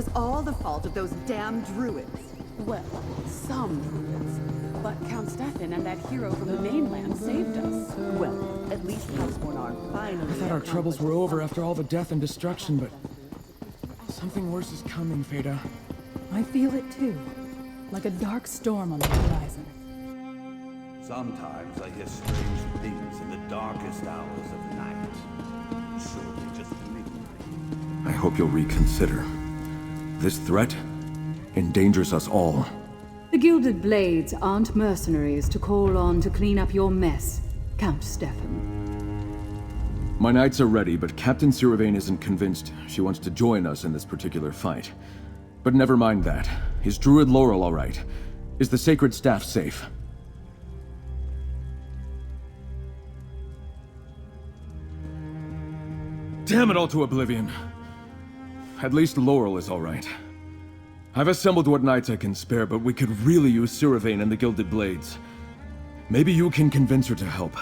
was all the fault of those damn druids. Well, some druids. But Count Stefan and that hero from the mainland saved us. Well, at least Houseborn are finally... I thought our troubles were over after all the death and destruction, but... something worse is coming, Feda. I feel it too. Like a dark storm on the horizon. Sometimes I hear strange things in the darkest hours of night. Surely just midnight. I hope you'll reconsider. This threat endangers us all. The Gilded Blades aren't mercenaries to call on to clean up your mess, Count Stefan. My knights are ready, but Captain Sirivane isn't convinced she wants to join us in this particular fight. But never mind that. Is Druid Laurel all right? Is the Sacred Staff safe? Damn it all to Oblivion. At least Laurel is all right. I've assembled what knights I can spare, but we could really use Sirivane and the Gilded Blades. Maybe you can convince her to help.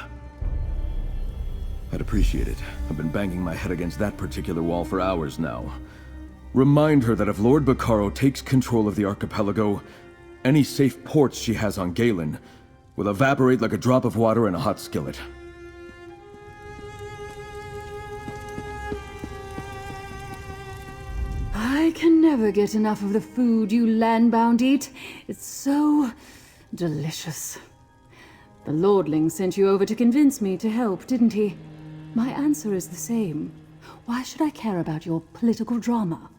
I'd appreciate it. I've been banging my head against that particular wall for hours now. Remind her that if Lord Bacaro takes control of the archipelago, any safe ports she has on Galen will evaporate like a drop of water in a hot skillet. I can never get enough of the food you landbound eat. It's so delicious. The Lordling sent you over to convince me to help, didn't he? My answer is the same. Why should I care about your political drama?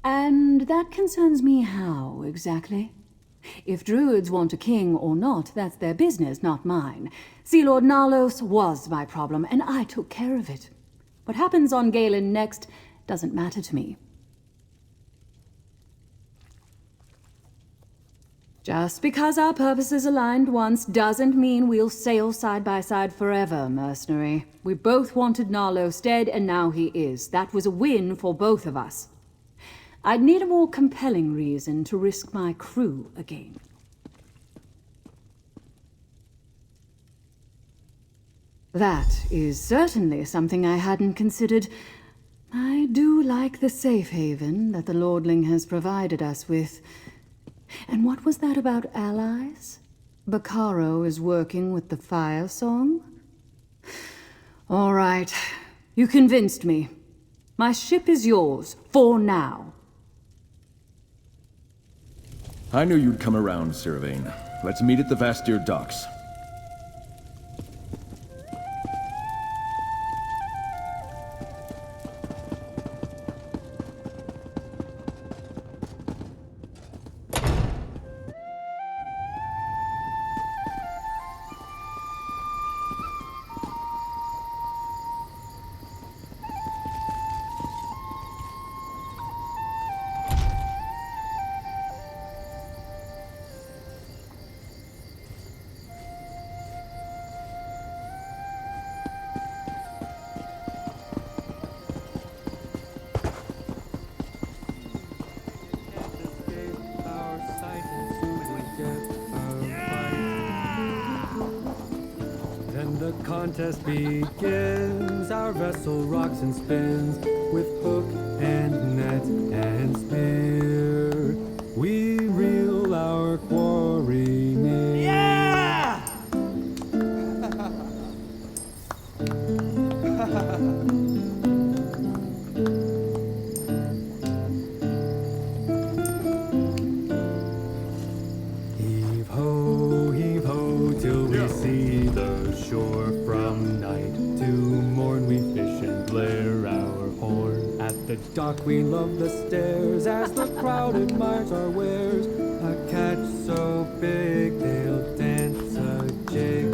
And that concerns me how, exactly? If druids want a king or not, that's their business, not mine. Sea Lord Nalos was my problem, and I took care of it. What happens on Galen next doesn't matter to me. Just because our purposes aligned once doesn't mean we'll sail side by side forever, mercenary. We both wanted Nalos dead, and now he is. That was a win for both of us. I'd need a more compelling reason to risk my crew again. That is certainly something I hadn't considered. I do like the safe haven that the Lordling has provided us with. And what was that about allies? Bacaro is working with the Firesong? All right, you convinced me. My ship is yours, for now. I knew you'd come around, Sirivane. Let's meet at the Vastir docks. Contest begins, our vessel rocks and spins, with hook and net and spear. We reel our quarry near. Yeah! Heave ho, till we see the shore. From night to morn we fish and blare our horn. At the dock we love the stairs as the crowd admires our wares. A catch so big they'll dance a jig.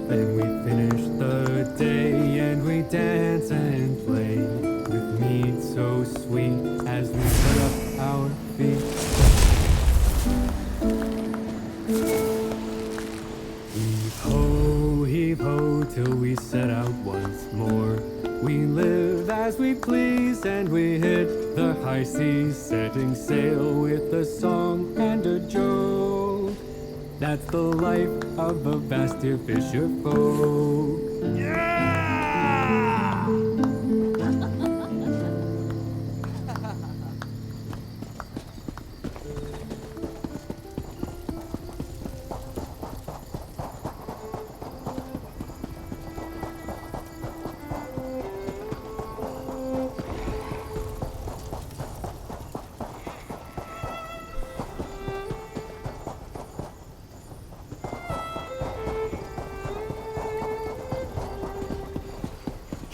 Then we finish the day and we dance and play with mead so sweet as we put up our feet. Heave ho, till we set out once more. We live as we please and we hit the high seas, setting sail with a song and a joke. That's the life of a Vastir fisher folk. Yeah!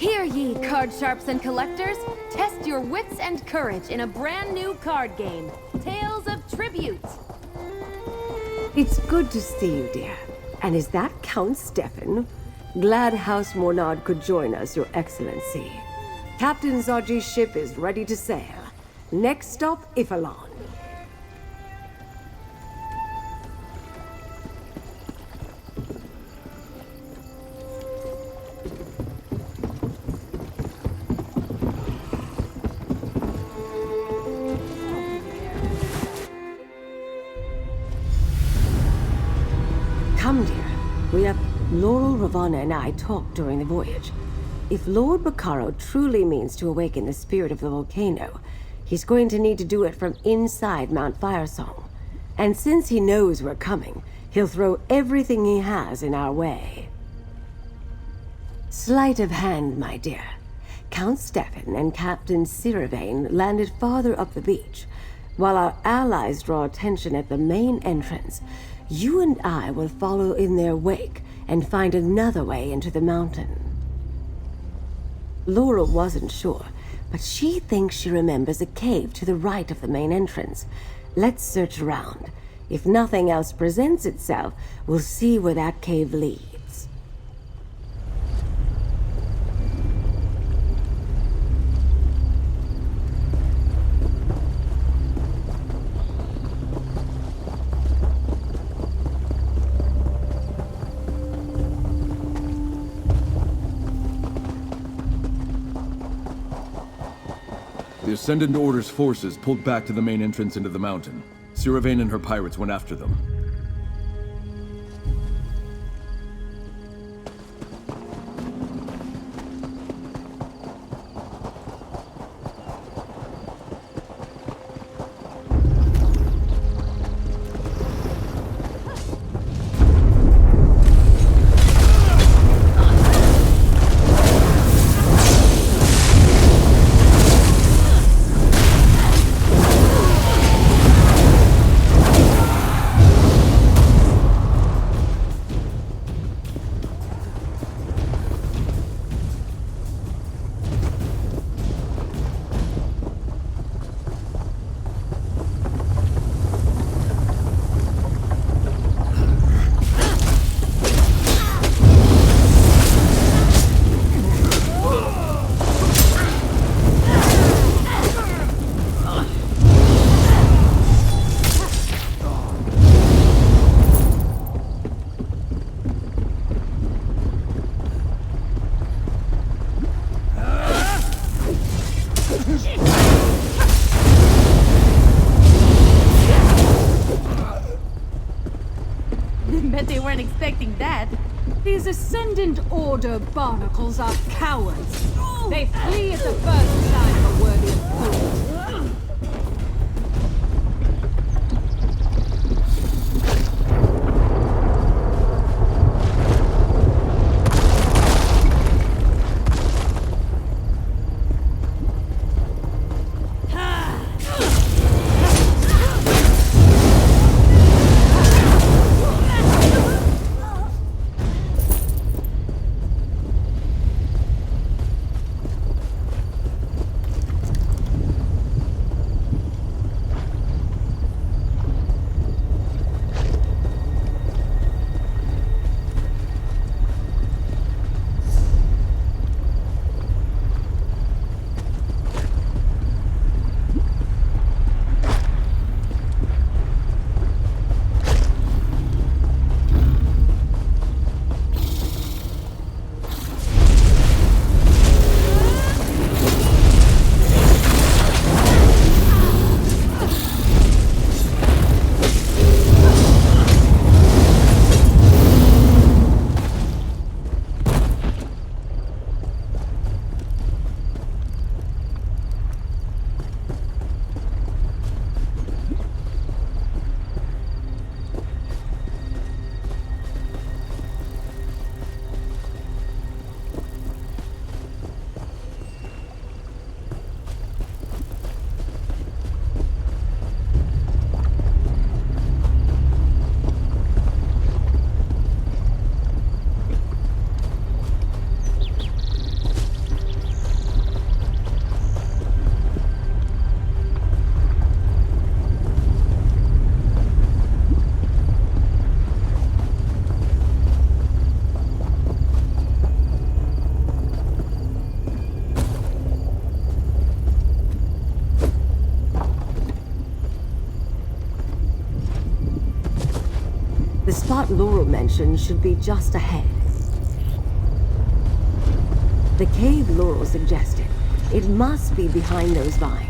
Hear ye, card sharps and collectors! Test your wits and courage in a brand new card game, Tales of Tribute! It's good to see you, dear. And is that Count Stefan? Glad House Mornard could join us, Your Excellency. Captain Zaji's ship is ready to sail. Next stop, Ifalon. Come, dear. We have Laurel, Ravana, and I talked during the voyage. If Lord Bacaro truly means to awaken the spirit of the volcano, he's going to need to do it from inside Mount Firesong. And since he knows we're coming, he'll throw everything he has in our way. Sleight of hand, my dear. Count Stefan and Captain Siravain landed farther up the beach. While our allies draw attention at the main entrance, you and I will follow in their wake and find another way into the mountain. Laurel wasn't sure, but she thinks she remembers a cave to the right of the main entrance. Let's search around. If nothing else presents itself, we'll see where that cave leads. The Ascendant Order's forces pulled back to the main entrance into the mountain. Siravain and her pirates went after them. Bet they weren't expecting that. These Ascendant Order barnacles are cowards. They flee at the first sign of a worthy opponent. The spot Laurel mentioned should be just ahead. The cave Laurel suggested. It must be behind those vines.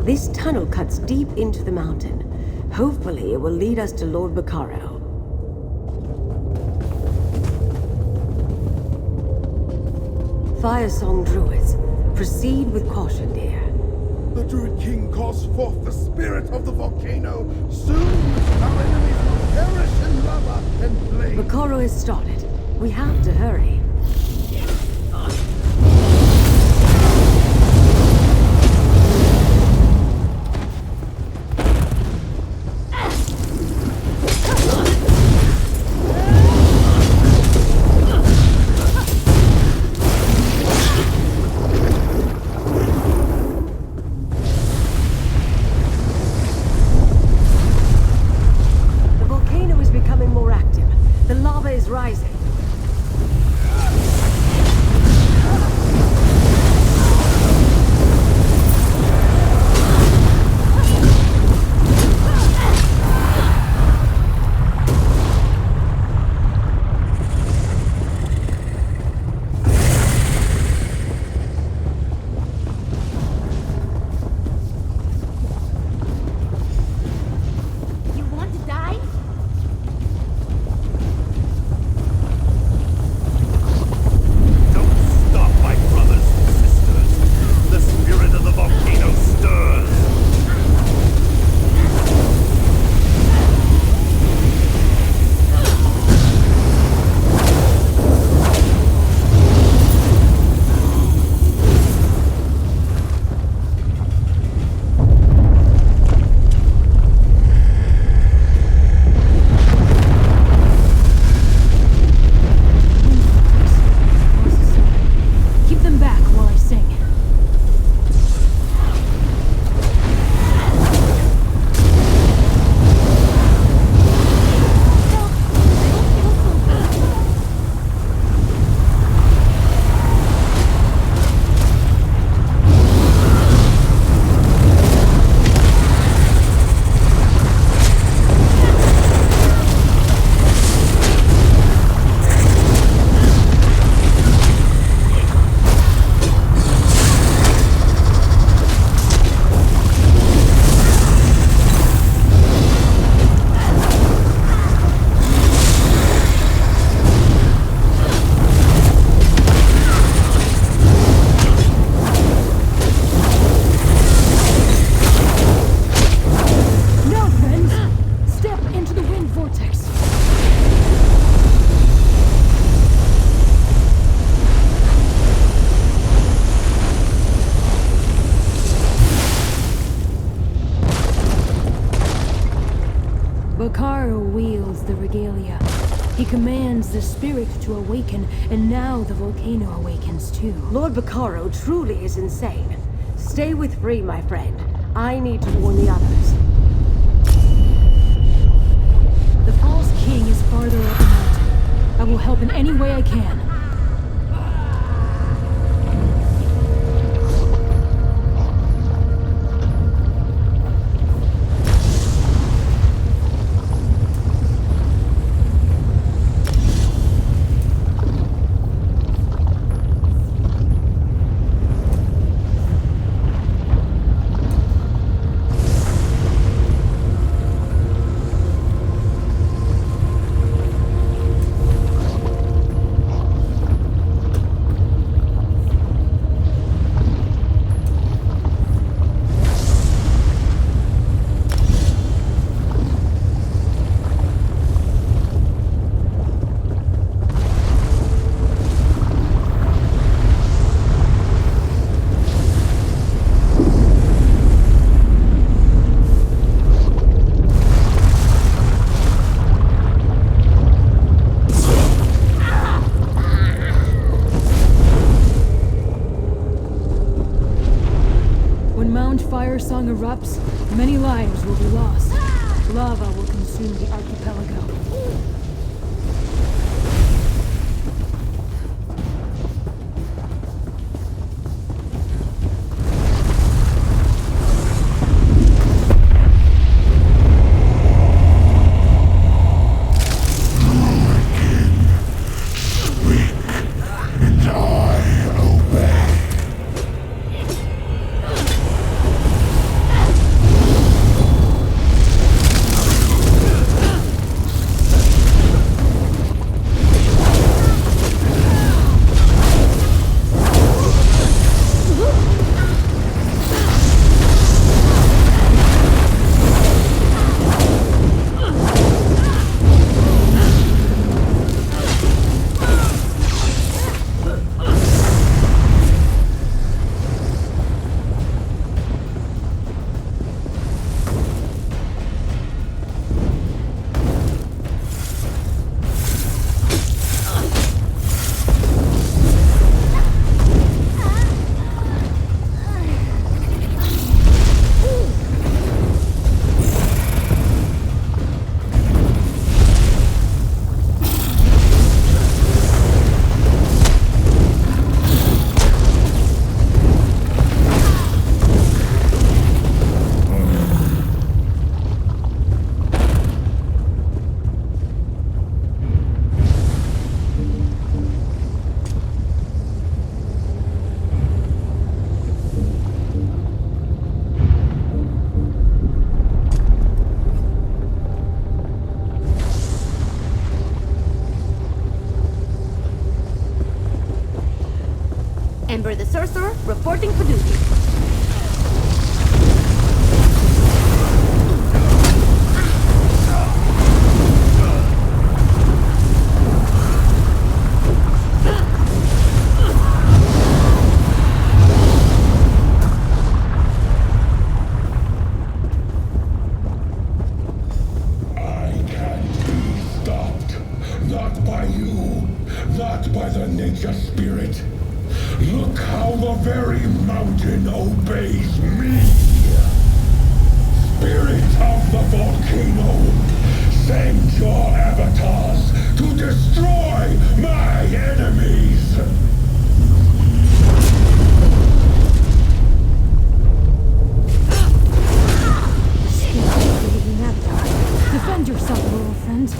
This tunnel cuts deep into the mountain. Hopefully, it will lead us to Lord Bacaro. Firesong Druids, proceed with caution, dear. The Druid King calls forth the spirit of the volcano. Soon, our enemies will perish in lava and flame. Bacaro has started. We have to hurry. Bacaro wields the regalia. He commands the spirit to awaken, and now the volcano awakens too. Lord Bacaro truly is insane. Stay with Free, my friend. I need to warn the others. The false king is farther up the mountain. I will help in any way I can. Firesong erupts, many lives will be lost. Lava will consume the archipelago. Ember the Sorcerer, reporting for duty. I can't be stopped. Not by you. Not by the nature spirit. Look how the very mountain obeys me! Spirit of the volcano, send your avatars to destroy my enemies! Defend yourself, little friend.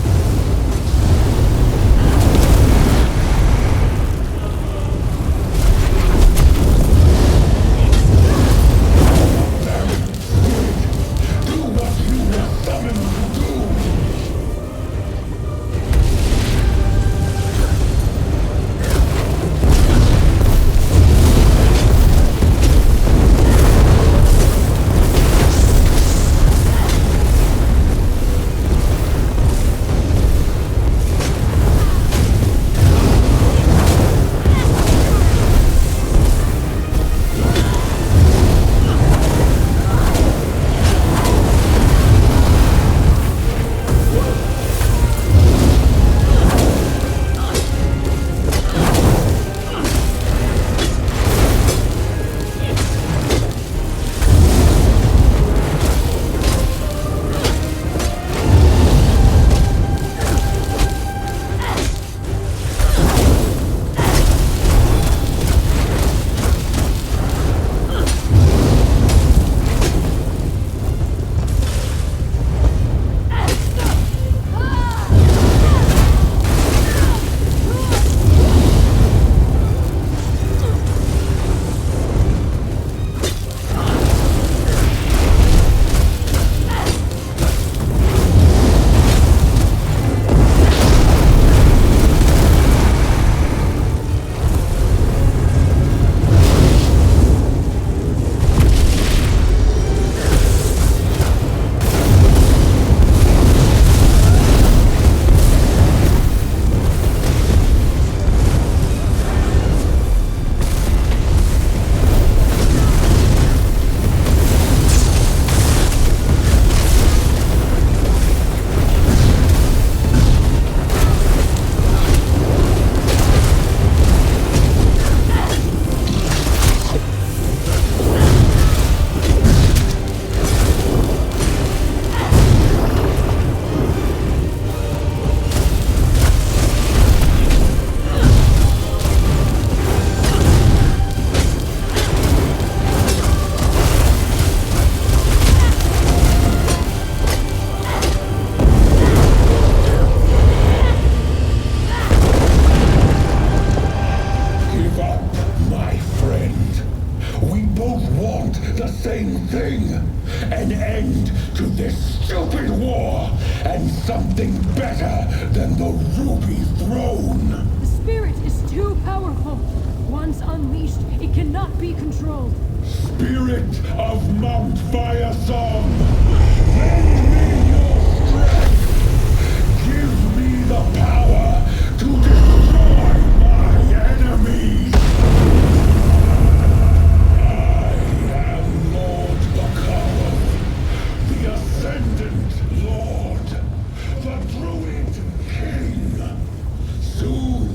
this stupid war and something better than the Ruby Throne. The spirit is too powerful. Once unleashed, it cannot be controlled. Spirit of Mount Firesong, lend me your strength. Give me the power to destroy my enemies. I am Lord Bacaro, the Ascendant Lord, the Druid King. Soon,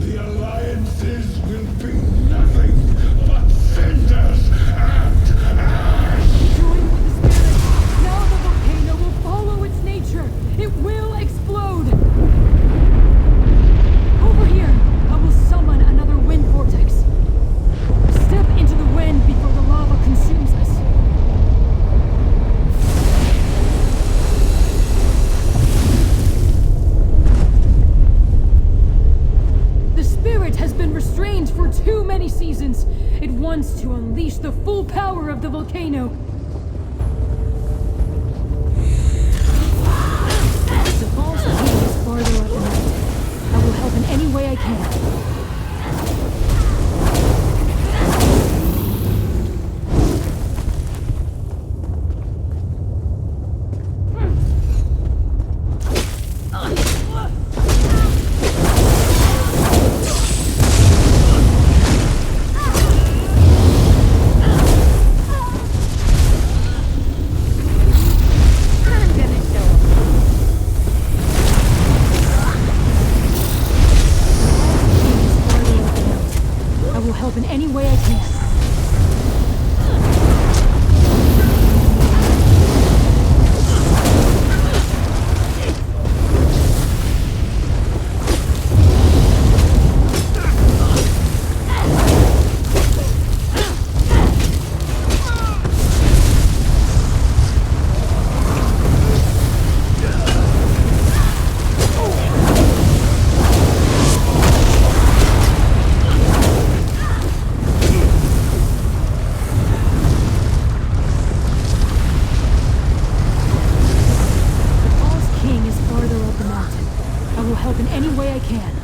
the alliances will be nothing but cinders and ash. Join with the spirit. Now the volcano will follow its nature. It will explode. Over here, I will summon another wind vortex. Step into the wind before the lava consumes us. The spirit has been restrained for too many seasons. It wants to unleash the full power of the volcano. The false king is farther up the mountain. I will help in any way I can. I will help in any way I can. I will help in any way I can.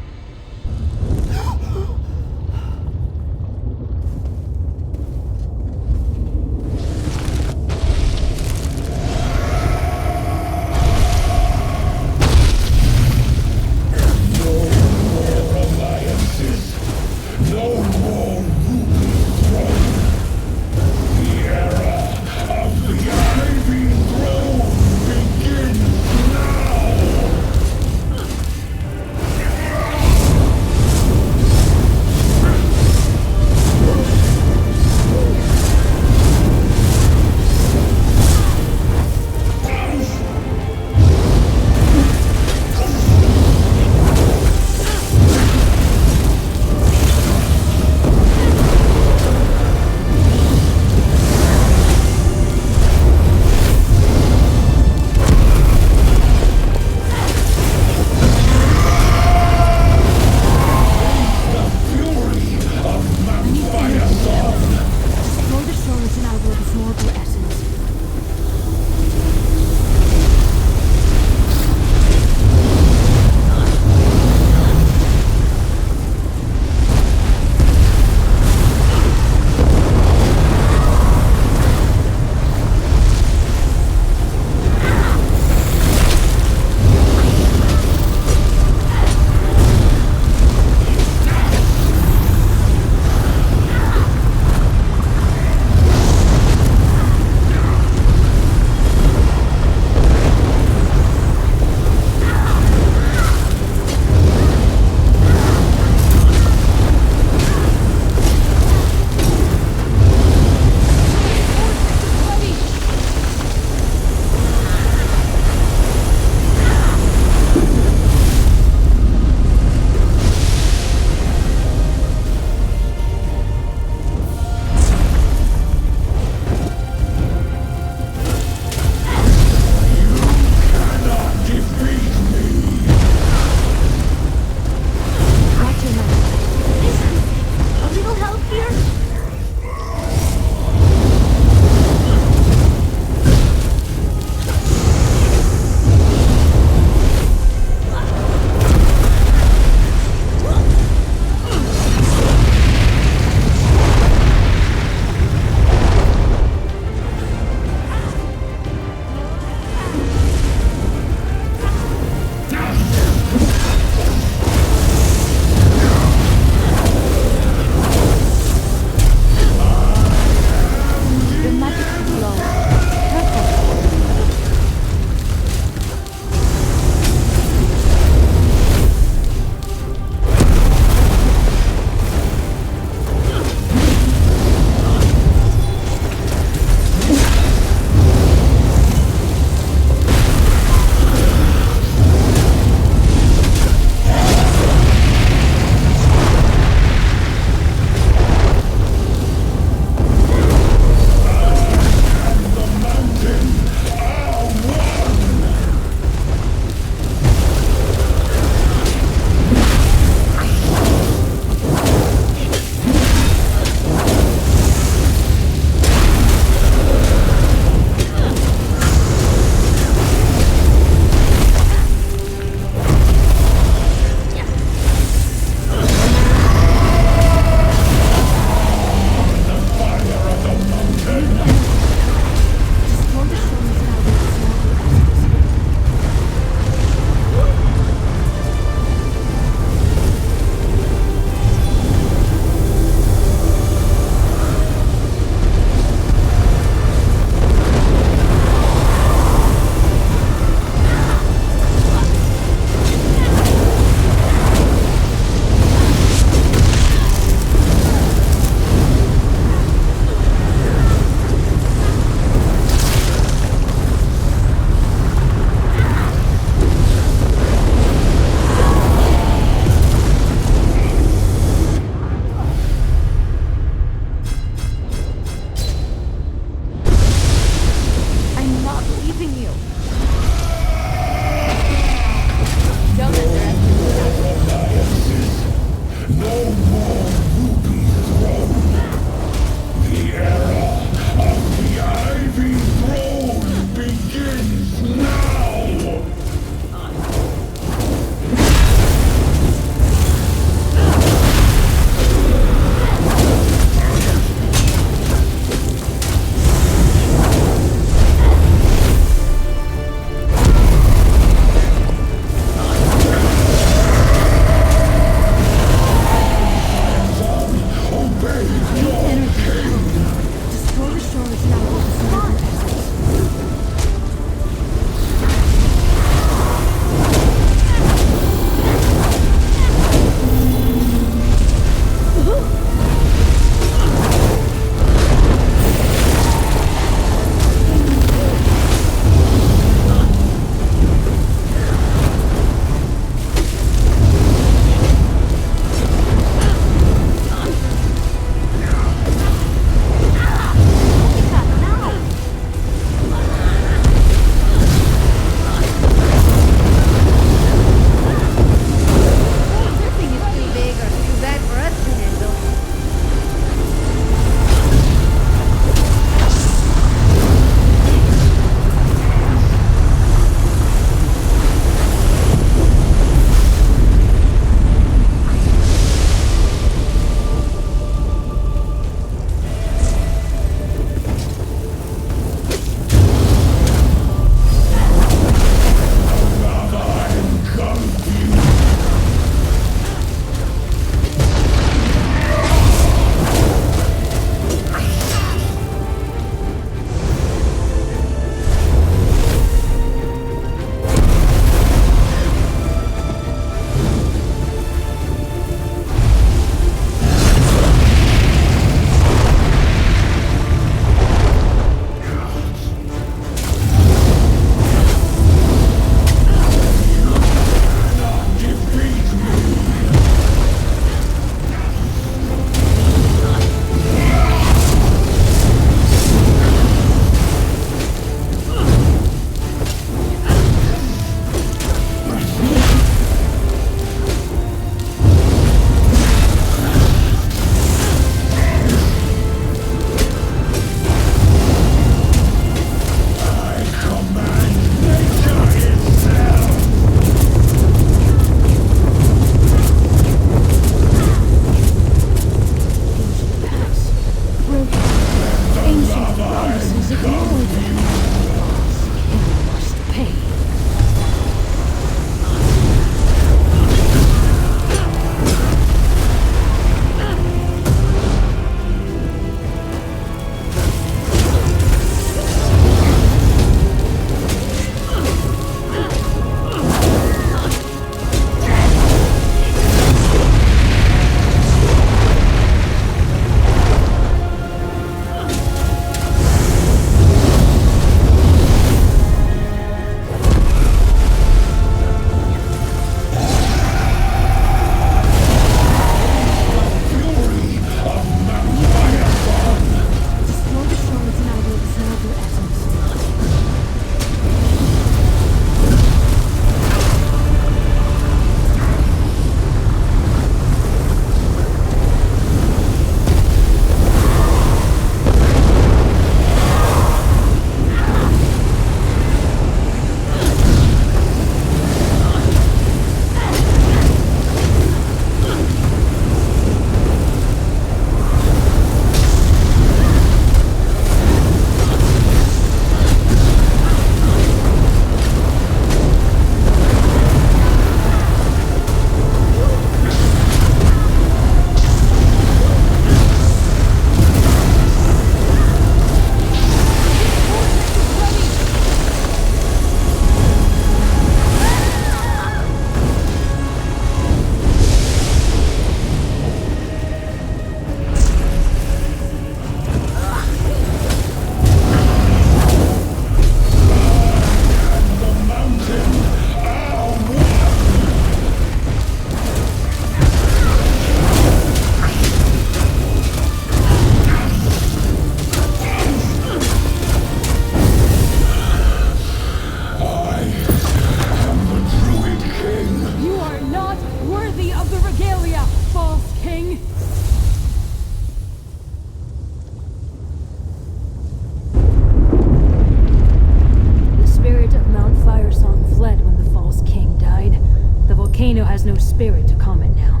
volcano has no spirit to calm it now.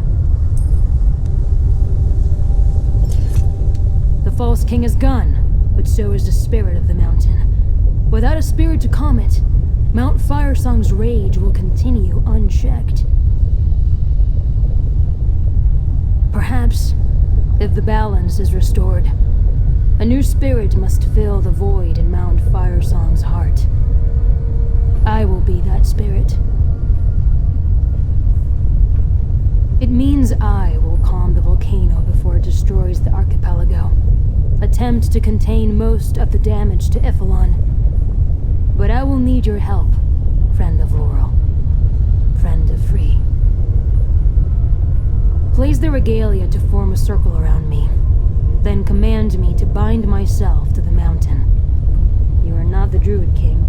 The false king is gone, but so is the spirit of the mountain. Without a spirit to calm it, Mount Firesong's rage will continue unchecked. Perhaps, if the balance is restored, a new spirit must fill the void in Mount Firesong's heart. I will be that spirit. It means I will calm the volcano before it destroys the archipelago, attempt to contain most of the damage to Ipholon. But I will need your help, friend of Laurel, friend of Free. Place the regalia to form a circle around me, then command me to bind myself to the mountain. You are not the Druid King,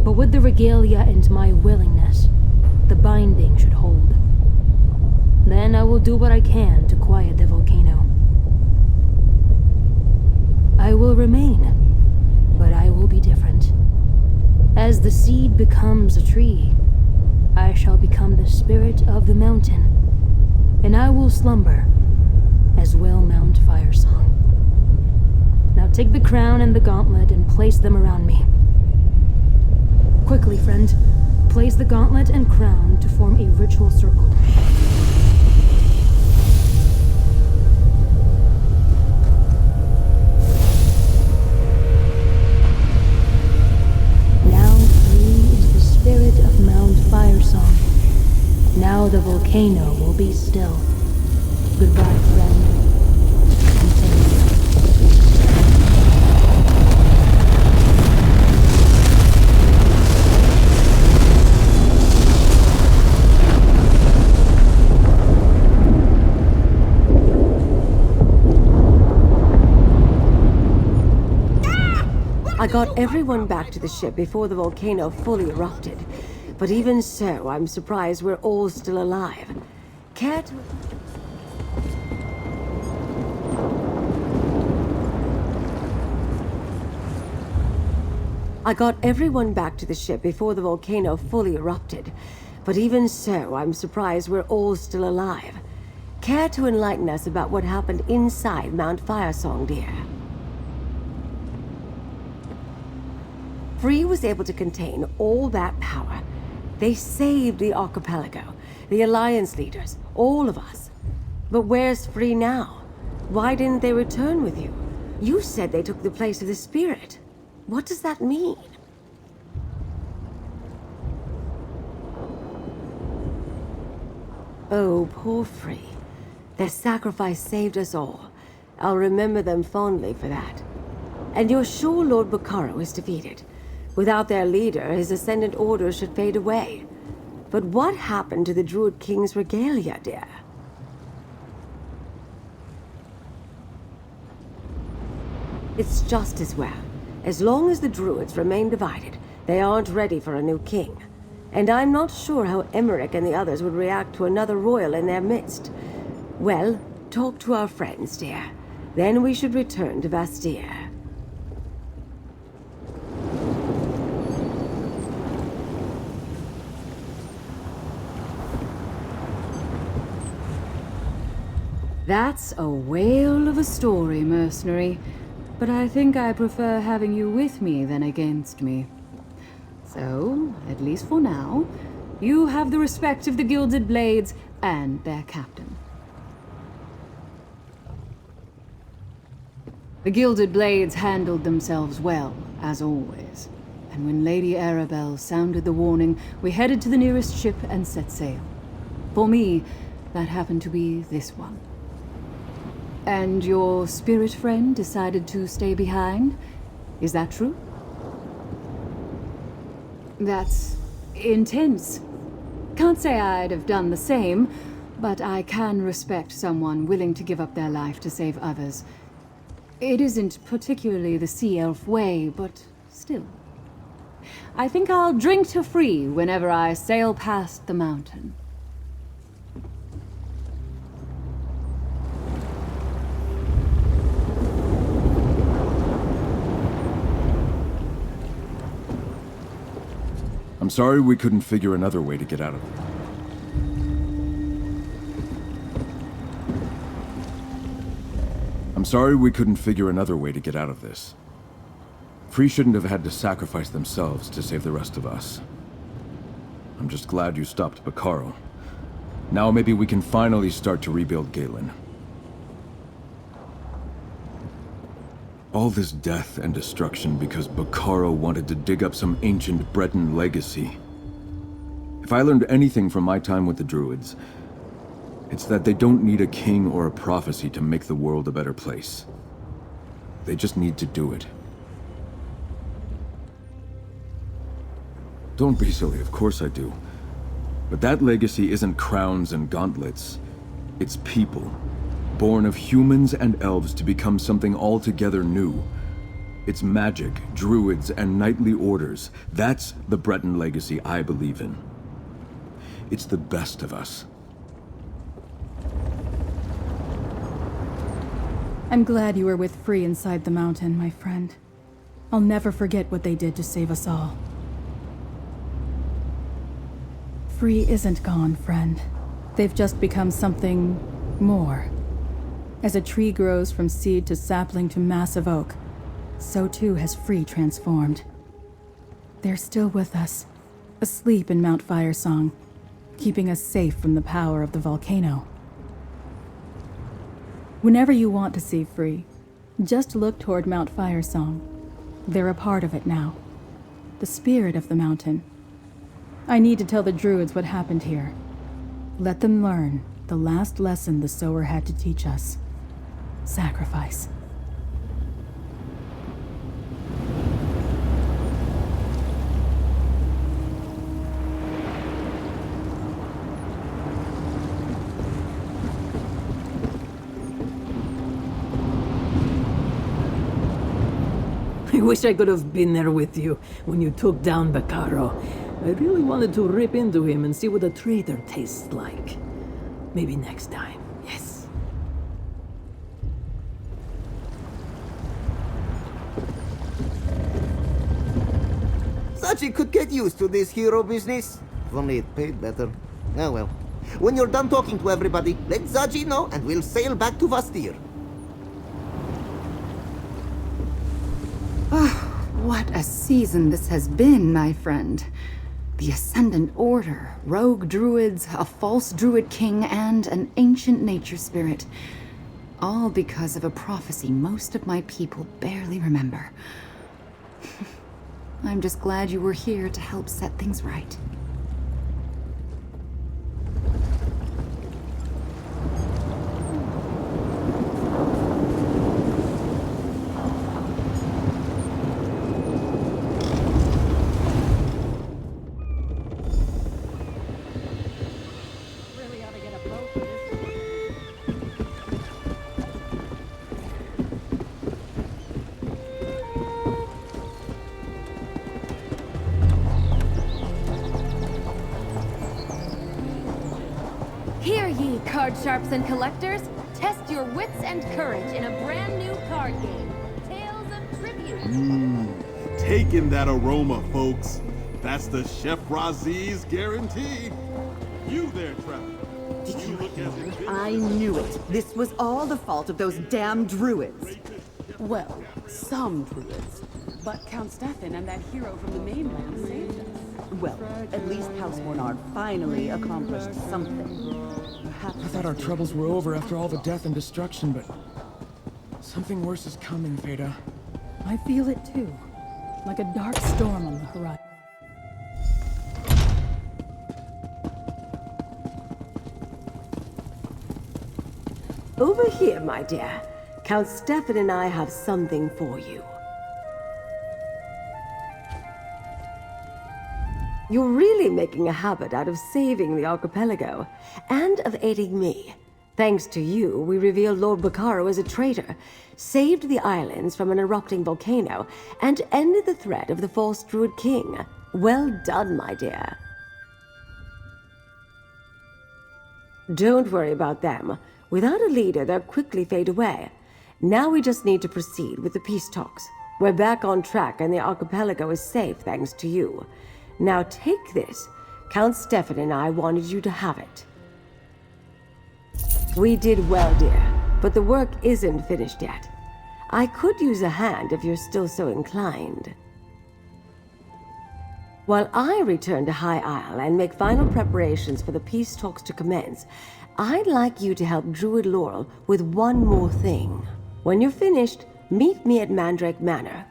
but with the regalia and my willingness, the binding should hold. Then I will do what I can to quiet the volcano. I will remain, but I will be different. As the seed becomes a tree, I shall become the spirit of the mountain, and I will slumber, as will Mount Firesong. Now take the crown and the gauntlet and place them around me. Quickly, friend. Place the gauntlet and crown to form a ritual circle. Now Free is the spirit of Mount Firesong. Now the volcano will be still. Goodbye, friend. I got everyone back to the ship before the volcano fully erupted. But even so, I'm surprised we're all still alive. Care to... I got everyone back to the ship before the volcano fully erupted. But even so, I'm surprised we're all still alive. Care to enlighten us about what happened inside Mount Firesong, dear? Free was able to contain all that power. They saved the archipelago, the Alliance leaders, all of us. But where's Free now? Why didn't they return with you? You said they took the place of the spirit. What does that mean? Oh, poor Free. Their sacrifice saved us all. I'll remember them fondly for that. And you're sure Lord Bacaro is defeated? Without their leader, his ascendant orders should fade away. But what happened to the Druid King's regalia, dear? It's just as well. As long as the Druids remain divided, they aren't ready for a new king. And I'm not sure how Emmerich and the others would react to another royal in their midst. Well, talk to our friends, dear. Then we should return to Bastia. That's a whale of a story, mercenary. But I think I prefer having you with me than against me. So, at least for now, you have the respect of the Gilded Blades and their captain. The Gilded Blades handled themselves well, as always. And when Lady Arabelle sounded the warning, we headed to the nearest ship and set sail. For me, that happened to be this one. And your spirit friend decided to stay behind? Is that true? That's intense. Can't say I'd have done the same, but I can respect someone willing to give up their life to save others. It isn't particularly the Sea Elf way, but still. I think I'll drink to Free whenever I sail past the mountain. I'm sorry we couldn't figure another way to get out of here. I'm sorry we couldn't figure another way to get out of this. Free shouldn't have had to sacrifice themselves to save the rest of us. I'm just glad you stopped Bacaro. Now maybe we can finally start to rebuild Galen. All this death and destruction because Bacaro wanted to dig up some ancient Breton legacy. If I learned anything from my time with the Druids, it's that they don't need a king or a prophecy to make the world a better place. They just need to do it. Don't be silly, of course I do. But that legacy isn't crowns and gauntlets. It's people, born of humans and elves to become something altogether new. It's magic, druids, and knightly orders. That's the Breton legacy I believe in. It's the best of us. I'm glad you were with Free inside the mountain, my friend. I'll never forget what they did to save us all. Free isn't gone, friend. They've just become something more. As a tree grows from seed to sapling to massive oak, so too has Free transformed. They're still with us, asleep in Mount Firesong, keeping us safe from the power of the volcano. Whenever you want to see Free, just look toward Mount Firesong. They're a part of it now. The spirit of the mountain. I need to tell the Druids what happened here. Let them learn the last lesson the Sower had to teach us. Sacrifice. I wish I could have been there with you when you took down Bacaro. I really wanted to rip into him and see what a traitor tastes like. Maybe next time, yes. Zaji could get used to this hero business. If only it paid better. Oh well. When you're done talking to everybody, let Zaji know and we'll sail back to Vastir. What a season this has been, my friend. The Ascendant Order, rogue druids, a false druid king, and an ancient nature spirit. All because of a prophecy most of my people barely remember. I'm just glad you were here to help set things right. Hear ye, card sharps and collectors! Test your wits and courage in a brand new card game, Tales of Tribute. Taking that aroma, folks. That's the Chef Raziz guarantee. You there, Trevor. Did you look at it? I knew it. This was all the fault of those damn druids. Well, some druids. But Count Stefan and that hero from the mainland saved us. Well, at least House Mornar finally accomplished something. Perhaps I thought our troubles were over after all the death and destruction, but something worse is coming, Veda. I feel it too, like a dark storm on the horizon. Over here, my dear. Count Stefan and I have something for you. You're really making a habit out of saving the archipelago, and of aiding me. Thanks to you, we revealed Lord Bacaro as a traitor, saved the islands from an erupting volcano, and ended the threat of the false druid king. Well done, my dear. Don't worry about them. Without a leader, they'll quickly fade away. Now we just need to proceed with the peace talks. We're back on track and the archipelago is safe thanks to you. Now take this. Count Stefan and I wanted you to have it. We did well, dear, but the work isn't finished yet. I could use a hand if you're still so inclined. While I return to High Isle and make final preparations for the peace talks to commence, I'd like you to help Druid Laurel with one more thing. When you're finished, meet me at Mandrake Manor.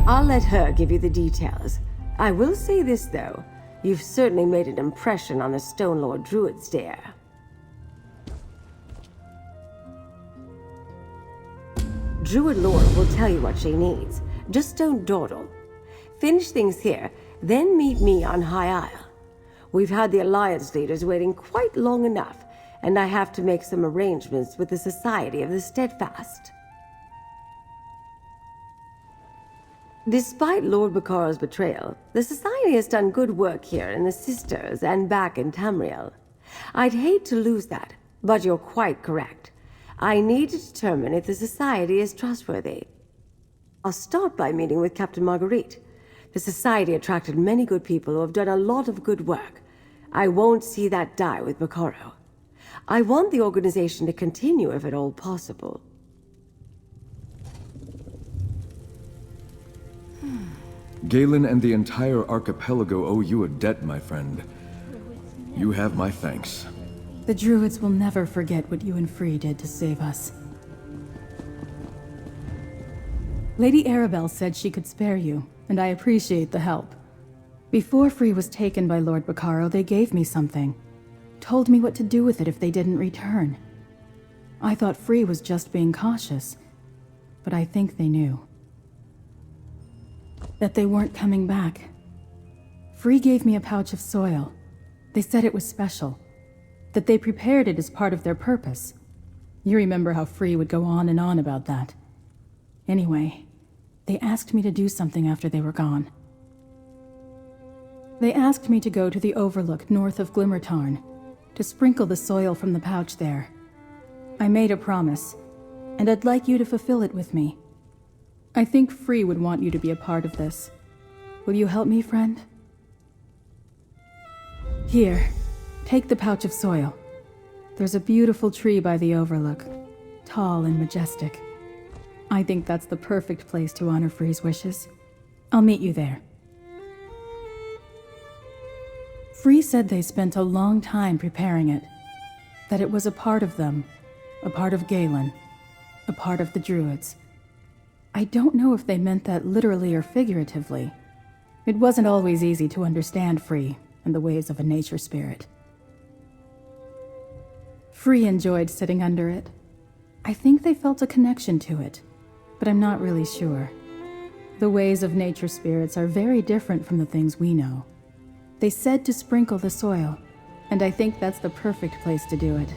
I'll let her give you the details. I will say this, though. You've certainly made an impression on the Stone Lord Druids there. Druid Laurel will tell you what she needs. Just don't dawdle. Finish things here, then meet me on High Isle. We've had the Alliance leaders waiting quite long enough, and I have to make some arrangements with the Society of the Steadfast. Despite Lord Baccaro's betrayal, the Society has done good work here in the Sisters and back in Tamriel. I'd hate to lose that, but you're quite correct. I need to determine if the Society is trustworthy. I'll start by meeting with Captain Marguerite. The Society attracted many good people who have done a lot of good work. I won't see that die with Baccaro. I want the organization to continue if at all possible. Galen and the entire archipelago owe you a debt, my friend. You have my thanks. The Druids will never forget what you and Free did to save us. Lady Arabelle said she could spare you, and I appreciate the help. Before Free was taken by Lord Baccaro, they gave me something. Told me what to do with it if they didn't return. I thought Free was just being cautious, but I think they knew. That they weren't coming back. Free gave me a pouch of soil. They said it was special. That they prepared it as part of their purpose. You remember how Free would go on and on about that. Anyway, they asked me to do something after they were gone. They asked me to go to the overlook north of Glimmertarn, to sprinkle the soil from the pouch there. I made a promise, and I'd like you to fulfill it with me. I think Free would want you to be a part of this. Will you help me, friend? Here, take the pouch of soil. There's a beautiful tree by the overlook, tall and majestic. I think that's the perfect place to honor Free's wishes. I'll meet you there. Free said they spent a long time preparing it, that it was a part of them, a part of Galen, a part of the Druids. I don't know if they meant that literally or figuratively. It wasn't always easy to understand Free and the ways of a nature spirit. Free enjoyed sitting under it. I think they felt a connection to it, but I'm not really sure. The ways of nature spirits are very different from the things we know. They said to sprinkle the soil, and I think that's the perfect place to do it.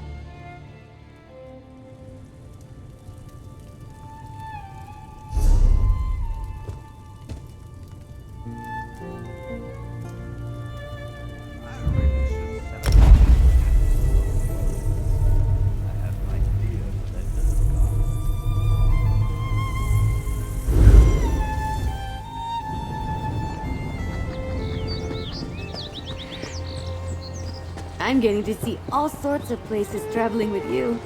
I'm getting to see all sorts of places traveling with you.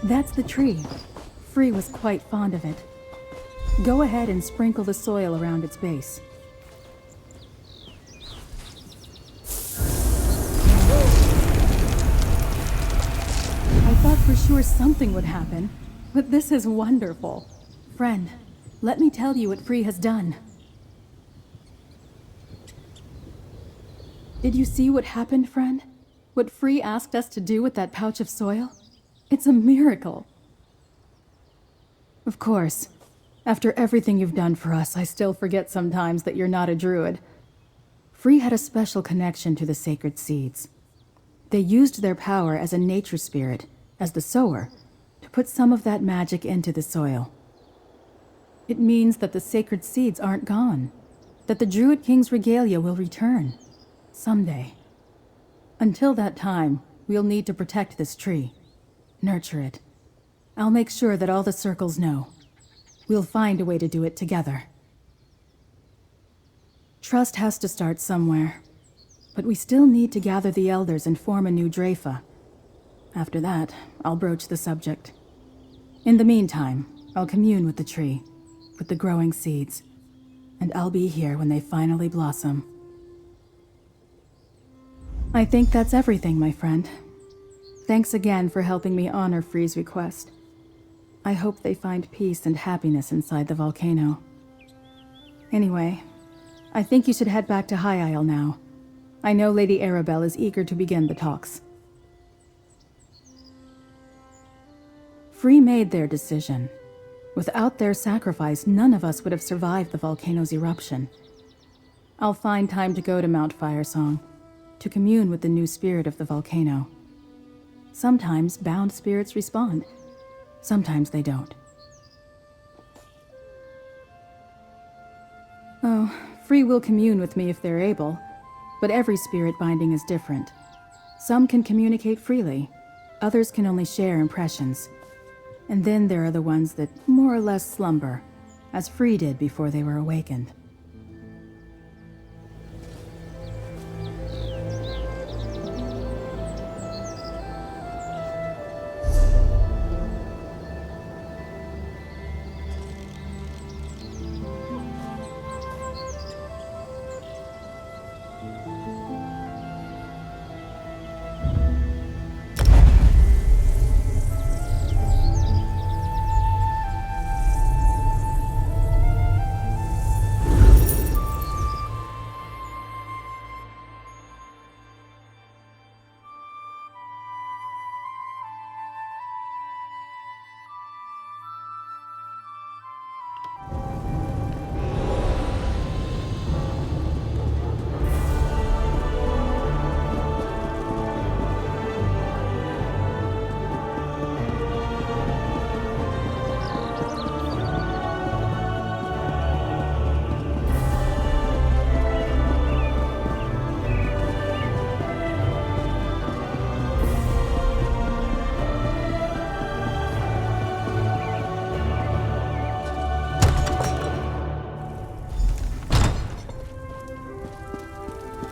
That's the tree. Free was quite fond of it. Go ahead and sprinkle the soil around its base. I thought for sure something would happen, but this is wonderful. Friend, let me tell you what Free has done. Did you see what happened, friend? What Free asked us to do with that pouch of soil? It's a miracle. Of course, after everything you've done for us, I still forget sometimes that you're not a druid. Free had a special connection to the sacred seeds. They used their power as a nature spirit, as the sower, to put some of that magic into the soil. It means that the sacred seeds aren't gone. That the Druid King's regalia will return. Someday. Until that time, we'll need to protect this tree. Nurture it. I'll make sure that all the circles know. We'll find a way to do it together. Trust has to start somewhere. But we still need to gather the elders and form a new Drafa. After that, I'll broach the subject. In the meantime, I'll commune with the tree, with the growing seeds, and I'll be here when they finally blossom. I think that's everything, my friend. Thanks again for helping me honor Free's request. I hope they find peace and happiness inside the volcano. Anyway, I think you should head back to High Isle now. I know Lady Arabelle is eager to begin the talks. Free made their decision. Without their sacrifice, none of us would have survived the volcano's eruption. I'll find time to go to Mount Firesong, to commune with the new spirit of the volcano. Sometimes bound spirits respond. Sometimes they don't. Oh, Free will commune with me if they're able, but every spirit binding is different. Some can communicate freely, others can only share impressions. And then there are the ones that more or less slumber, as Free did before they were awakened.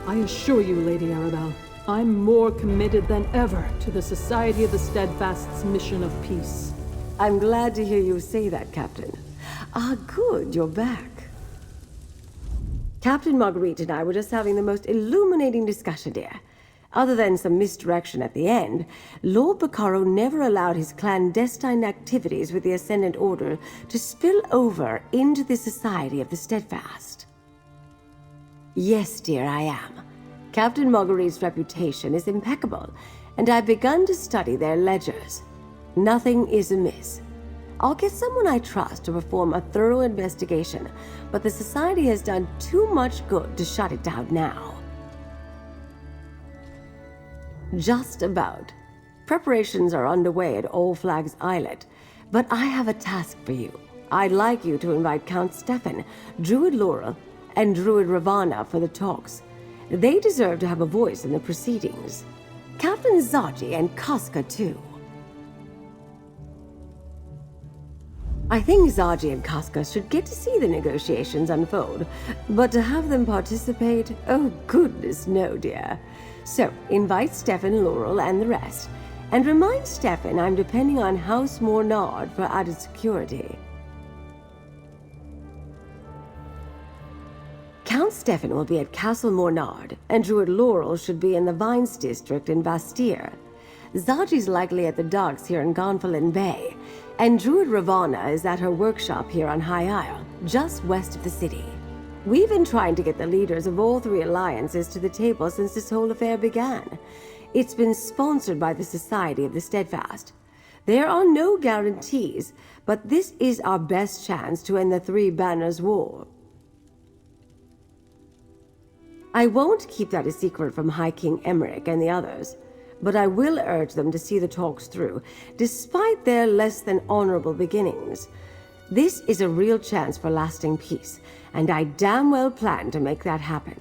I assure you, Lady Arabelle, I'm more committed than ever to the Society of the Steadfast's mission of peace. I'm glad to hear you say that, Captain. Ah, good, you're back. Captain Marguerite and I were just having the most illuminating discussion, dear. Other than some misdirection at the end, Lord Bacaro never allowed his clandestine activities with the Ascendant Order to spill over into the Society of the Steadfast. Yes, dear, I am. Captain Marguerite's reputation is impeccable, and I've begun to study their ledgers. Nothing is amiss. I'll get someone I trust to perform a thorough investigation, but the Society has done too much good to shut it down now. Just about. Preparations are underway at All Flags Islet, but I have a task for you. I'd like you to invite Count Stefan, Druid Laurel, and Druid Ravana for the talks. They deserve to have a voice in the proceedings. Captain Zaji and Casca, too. I think Zaji and Casca should get to see the negotiations unfold, but to have them participate, oh goodness no, dear. So, invite Stefan, Laurel, and the rest, and remind Stefan I'm depending on House Mornard for added security. Count Stefan will be at Castle Mornard, and Druid Laurel should be in the Vines District in Bastille. Zaji's likely at the docks here in Gonfalon Bay, and Druid Ravana is at her workshop here on High Isle, just west of the city. We've been trying to get the leaders of all three alliances to the table since this whole affair began. It's been sponsored by the Society of the Steadfast. There are no guarantees, but this is our best chance to end the Three Banners War. I won't keep that a secret from High King Emmerich and the others, but I will urge them to see the talks through, despite their less than honorable beginnings. This is a real chance for lasting peace, and I damn well plan to make that happen.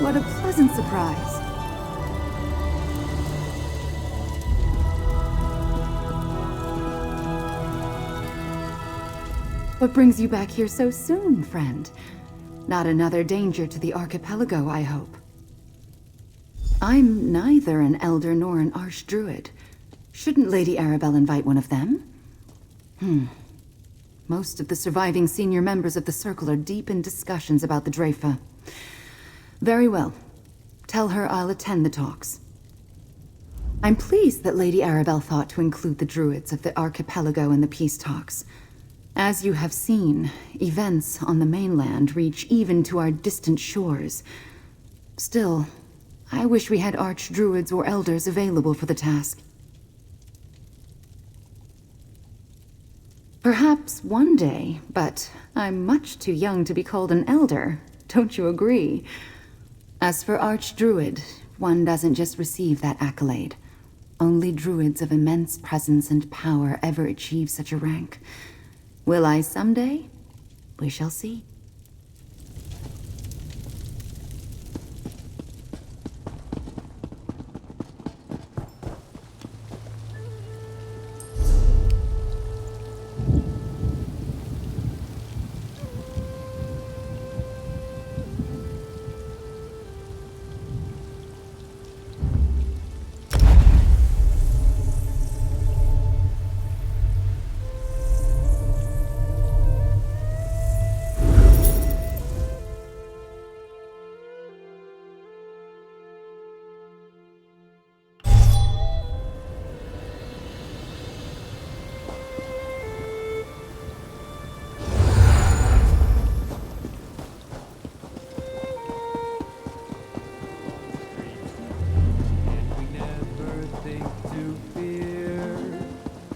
What a pleasant surprise. What brings you back here so soon, friend? Not another danger to the archipelago, I hope. I'm neither an elder nor an archdruid. Shouldn't Lady Arabelle invite one of them? Most of the surviving senior members of the Circle are deep in discussions about the Dreyfa. Very well. Tell her I'll attend the talks. I'm pleased that Lady Arabelle thought to include the druids of the archipelago in the peace talks. As you have seen, events on the mainland reach even to our distant shores. Still, I wish we had archdruids or elders available for the task. Perhaps one day, but I'm much too young to be called an elder. Don't you agree? As for Archdruid, one doesn't just receive that accolade. Only druids of immense presence and power ever achieve such a rank. Will I someday? We shall see.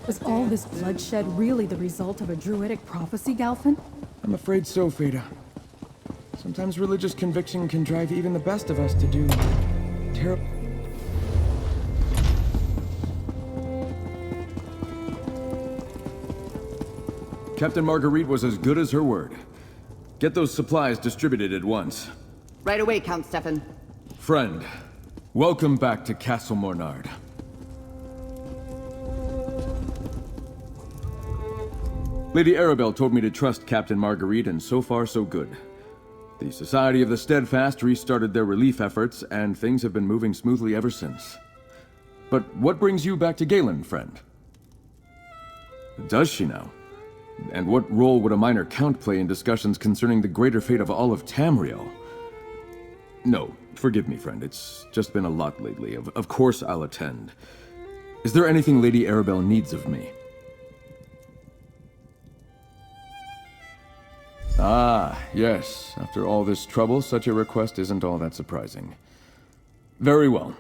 Was all this bloodshed really the result of a druidic prophecy, Galfin? I'm afraid so, Feda. Sometimes religious conviction can drive even the best of us to do terrible. Captain Marguerite was as good as her word. Get those supplies distributed at once. Right away, Count Stefan. Friend, welcome back to Castle Mornard. Lady Arabelle told me to trust Captain Marguerite, and so far so good. The Society of the Steadfast restarted their relief efforts, and things have been moving smoothly ever since. But what brings you back to Galen, friend? Does she now? And what role would a minor count play in discussions concerning the greater fate of all of Tamriel? No, forgive me, friend. It's just been a lot lately. Of course I'll attend. Is there anything Lady Arabelle needs of me? Ah, yes. After all this trouble, such a request isn't all that surprising. Very well.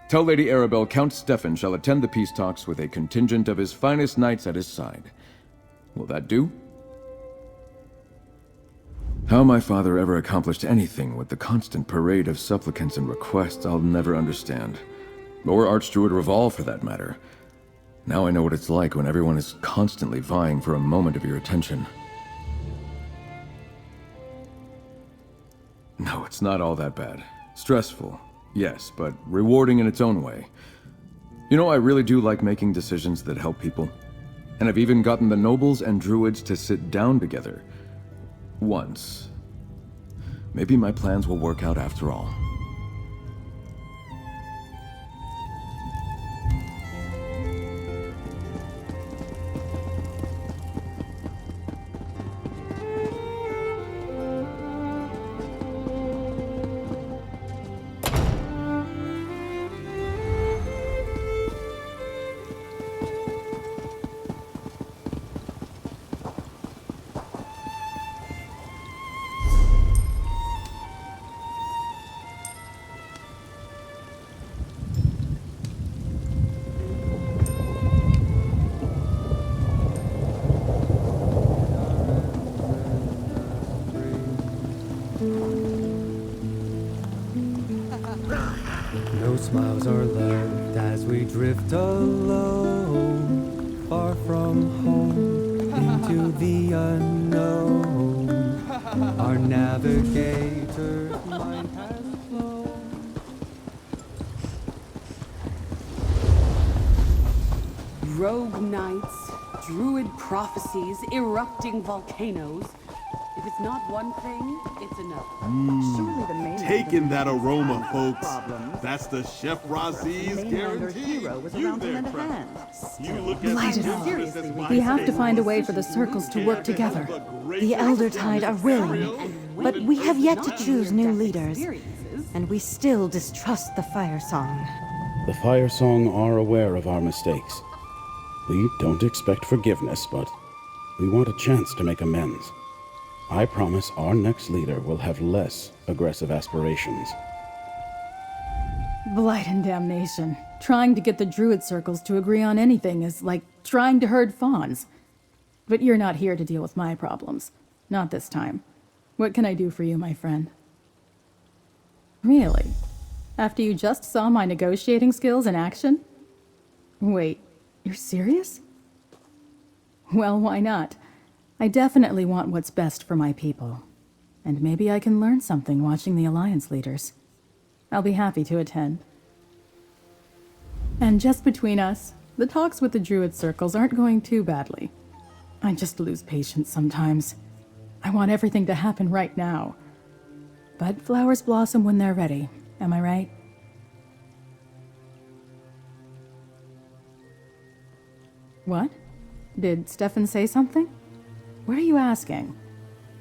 Tell Lady Arabelle Count Stefan shall attend the peace talks with a contingent of his finest knights at his side. Will that do? How my father ever accomplished anything with the constant parade of supplicants and requests, I'll never understand. Or Archdruid Revolve, for that matter. Now I know what it's like when everyone is constantly vying for a moment of your attention. No, it's not all that bad. Stressful, yes, but rewarding in its own way. You know, I really do like making decisions that help people. And I've even gotten the nobles and druids to sit down together. Once. Maybe my plans will work out after all. No smiles are left as we drift alone, far from home, into the unknown. Our navigator's mind has flown. Rogue knights, druid prophecies, erupting volcanoes. If it's not one thing, it's another. Surely the main Taking that aroma, folks. That's the Chef Razi's guarantee. You there, Crap. You look Light at it all. seriously. We have to find a way for the circles to work together. The Elder Tide are willing, but we have yet to choose new leaders, and we still distrust the Firesong. The Firesong are aware of our mistakes. We don't expect forgiveness, but we want a chance to make amends. I promise our next leader will have less aggressive aspirations. Blight and damnation. Trying to get the druid circles to agree on anything is like trying to herd fawns. But you're not here to deal with my problems. Not this time. What can I do for you, my friend? Really? After you just saw my negotiating skills in action? Wait, you're serious? Well, why not? I definitely want what's best for my people. And maybe I can learn something watching the Alliance leaders. I'll be happy to attend. And just between us, the talks with the Druid circles aren't going too badly. I just lose patience sometimes. I want everything to happen right now. But flowers blossom when they're ready, am I right? What? Did Stefan say something? What are you asking?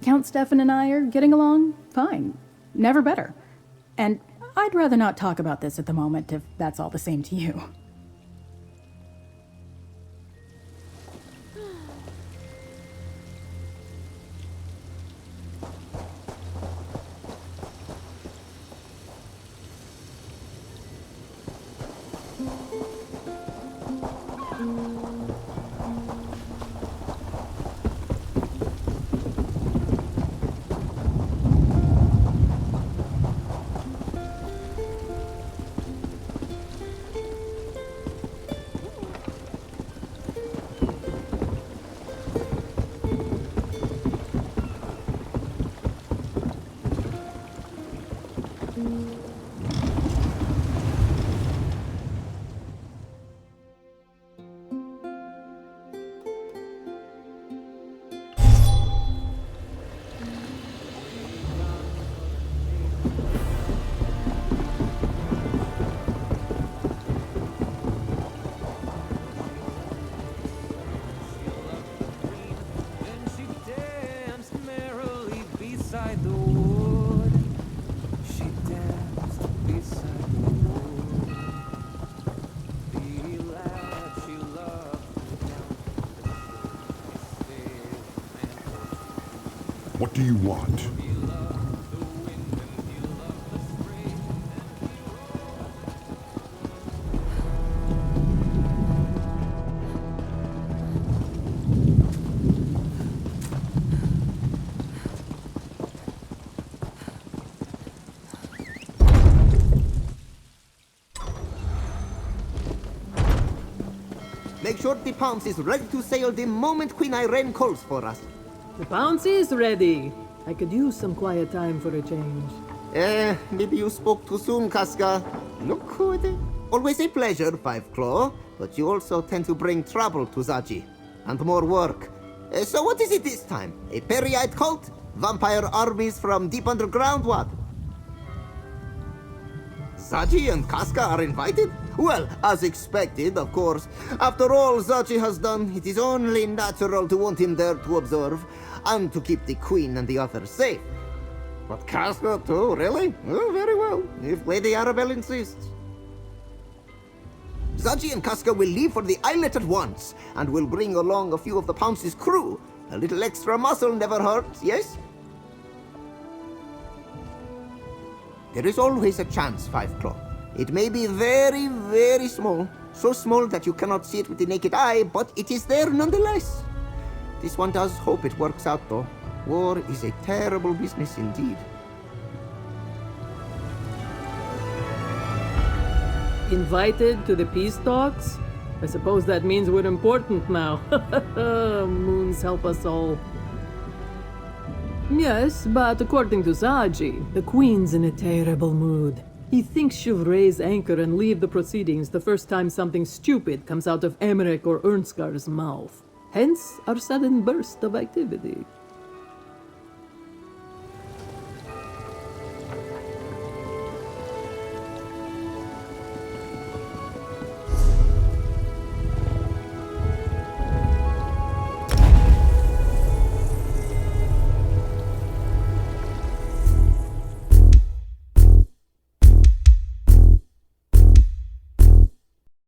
Count Stefan and I are getting along fine. Never better. And I'd rather not talk about this at the moment if that's all the same to you. What do you want? Make sure the Pounce is ready to sail the moment Queen Irene calls for us. The Pounce is ready. I could use some quiet time for a change. Maybe you spoke too soon, Casca. Look who it is. Always a pleasure, Five Claw, but you also tend to bring trouble to Zaji. And more work. So what is it this time? A Periite cult? Vampire armies from deep underground, what? Zaji and Casca are invited? Well, as expected, of course. After all Zaji has done, it is only natural to want him there to observe, and to keep the Queen and the others safe. But Casca too, really? Oh, very well, if Lady Arabelle insists. Zaji and Casca will leave for the islet at once, and will bring along a few of the Pounce's crew. A little extra muscle never hurts, yes? There is always a chance, Five Claw. It may be very, very small. So small that you cannot see it with the naked eye, but it is there nonetheless. This one does hope it works out, though. War is a terrible business indeed. Invited to the peace talks? I suppose that means we're important now. Moons help us all. Yes, but according to Zaji, the Queen's in a terrible mood. He thinks she'll raise anchor and leave the proceedings the first time something stupid comes out of Emmerich or Ernskar's mouth. Hence, our sudden burst of activity.